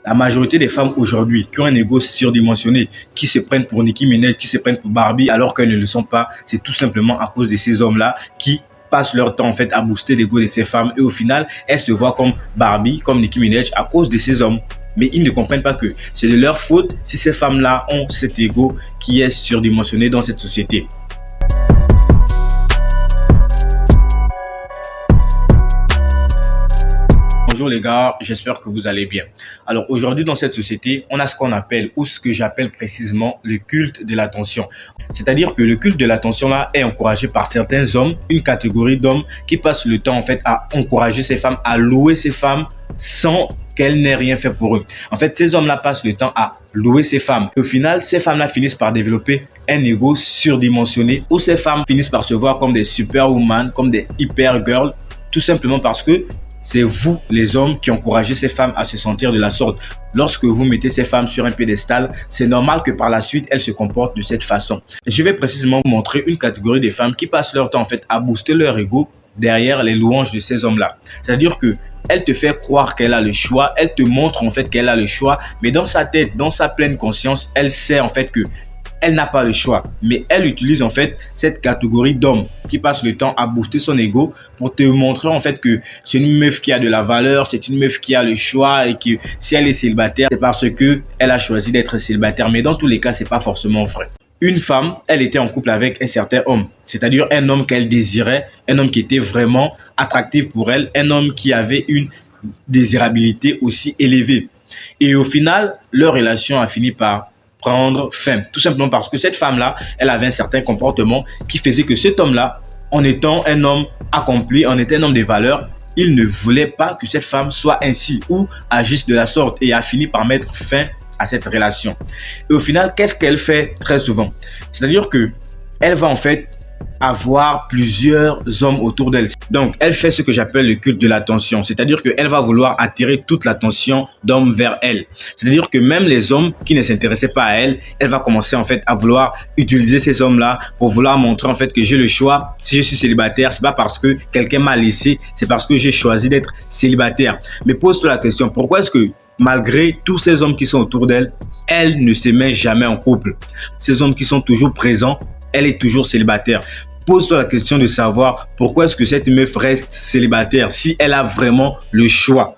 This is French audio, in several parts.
La majorité des femmes aujourd'hui qui ont un ego surdimensionné, qui se prennent pour Nicki Minaj, qui se prennent pour Barbie alors qu'elles ne le sont pas, c'est tout simplement à cause de ces hommes-là qui passent leur temps en fait à booster l'ego de ces femmes et au final, elles se voient comme Barbie, comme Nicki Minaj à cause de ces hommes. Mais ils ne comprennent pas que c'est de leur faute si ces femmes-là ont cet ego qui est surdimensionné dans cette société. Bonjour les gars, j'espère que vous allez bien. Alors aujourd'hui dans cette société, on a ce qu'on appelle ou ce que j'appelle précisément le culte de l'attention. C'est-à-dire que le culte de l'attention là est encouragé par certains hommes, une catégorie d'hommes qui passent le temps en fait à encourager ces femmes, à louer ces femmes sans qu'elles n'aient rien fait pour eux. En fait, ces hommes-là passent le temps à louer ces femmes. Et au final, ces femmes-là finissent par développer un ego surdimensionné où ces femmes finissent par se voir comme des superwoman, comme des hyper girls, tout simplement parce que c'est vous, les hommes, qui encouragez ces femmes à se sentir de la sorte. Lorsque vous mettez ces femmes sur un piédestal, c'est normal que par la suite, elles se comportent de cette façon. Je vais précisément vous montrer une catégorie de femmes qui passent leur temps en fait à booster leur ego derrière les louanges de ces hommes-là. C'est-à-dire que elle te fait croire qu'elle a le choix, elle te montre en fait qu'elle a le choix, mais dans sa tête, dans sa pleine conscience, elle sait en fait que elle n'a pas le choix, mais elle utilise en fait cette catégorie d'hommes qui passent le temps à booster son ego pour te montrer en fait que c'est une meuf qui a de la valeur, c'est une meuf qui a le choix et que si elle est célibataire, c'est parce que elle a choisi d'être célibataire. Mais dans tous les cas, c'est pas forcément vrai. Une femme, elle était en couple avec un certain homme, c'est-à-dire un homme qu'elle désirait, un homme qui était vraiment attractif pour elle, un homme qui avait une désirabilité aussi élevée. Et au final, leur relation a fini par prendre fin, tout simplement parce que cette femme-là, elle avait un certain comportement qui faisait que cet homme-là, en étant un homme accompli, en étant un homme de valeur, il ne voulait pas que cette femme soit ainsi ou agisse de la sorte et a fini par mettre fin à cette relation. Et au final, qu'est-ce qu'elle fait très souvent? C'est-à-dire que elle va en fait avoir plusieurs hommes autour d'elle. Donc, elle fait ce que j'appelle le culte de l'attention. C'est-à-dire qu'elle va vouloir attirer toute l'attention d'hommes vers elle. C'est-à-dire que même les hommes qui ne s'intéressaient pas à elle, elle va commencer en fait à vouloir utiliser ces hommes-là pour vouloir montrer en fait que j'ai le choix. Si je suis célibataire, c'est pas parce que quelqu'un m'a laissé, c'est parce que j'ai choisi d'être célibataire. Mais pose-toi la question, pourquoi est-ce que malgré tous ces hommes qui sont autour d'elle, elle ne se met jamais en couple? Ces hommes qui sont toujours présents, elle est toujours célibataire. Pose-toi la question de savoir pourquoi est-ce que cette meuf reste célibataire si elle a vraiment le choix.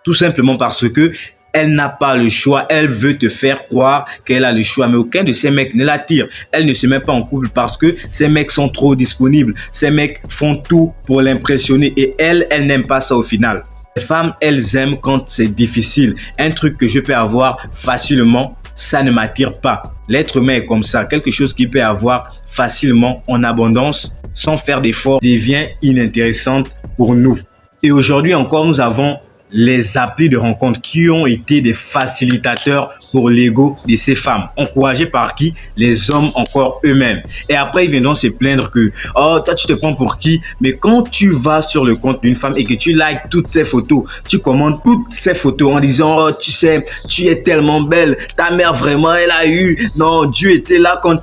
Tout simplement parce que elle n'a pas le choix. Elle veut te faire croire qu'elle a le choix. Mais aucun de ces mecs ne l'attire. Elle ne se met pas en couple parce que ces mecs sont trop disponibles. Ces mecs font tout pour l'impressionner. Et elle n'aime pas ça au final. Les femmes, elles aiment quand c'est difficile. Un truc que je peux avoir facilement, ça ne m'attire pas. L'être humain est comme ça. Quelque chose qu'il peut avoir facilement en abondance, sans faire d'efforts, devient inintéressante pour nous. Et aujourd'hui encore, nous avons les applis de rencontre qui ont été des facilitateurs pour l'ego de ces femmes. Encouragés par qui? Les hommes encore eux-mêmes. Et après, ils viendront se plaindre que « Oh, toi, tu te prends pour qui ?» Mais quand tu vas sur le compte d'une femme et que tu likes toutes ses photos, tu commentes toutes ces photos en disant « Oh, tu sais, tu es tellement belle. Ta mère, vraiment, elle a eu. Non, Dieu était là quand… »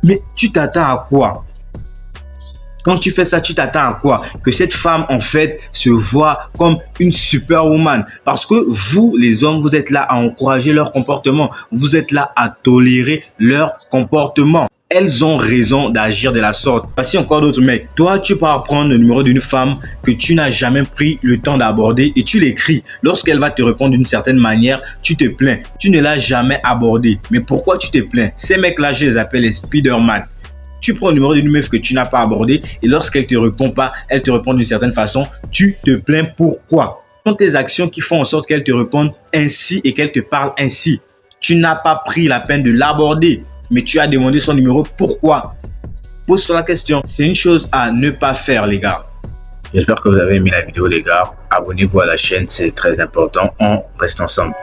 Mais tu t'attends à quoi? Quand tu fais ça, tu t'attends à quoi? Que cette femme, en fait, se voit comme une superwoman. Parce que vous, les hommes, vous êtes là à encourager leur comportement. Vous êtes là à tolérer leur comportement. Elles ont raison d'agir de la sorte. Voici encore d'autres mecs. Toi, tu pars prendre le numéro d'une femme que tu n'as jamais pris le temps d'aborder et tu l'écris. Lorsqu'elle va te répondre d'une certaine manière, tu te plains. Tu ne l'as jamais abordée. Mais pourquoi tu te plains? Ces mecs-là, je les appelle les Spider-Man. Tu prends le numéro d'une meuf que tu n'as pas abordée et lorsqu'elle te répond pas, elle te répond d'une certaine façon, tu te plains pourquoi? Ce sont tes actions qui font en sorte qu'elle te réponde ainsi et qu'elle te parle ainsi. Tu n'as pas pris la peine de l'aborder, mais tu as demandé son numéro, pourquoi? Pose-toi la question. C'est une chose à ne pas faire, les gars. J'espère que vous avez aimé la vidéo, les gars. Abonnez-vous à la chaîne, c'est très important. On reste ensemble.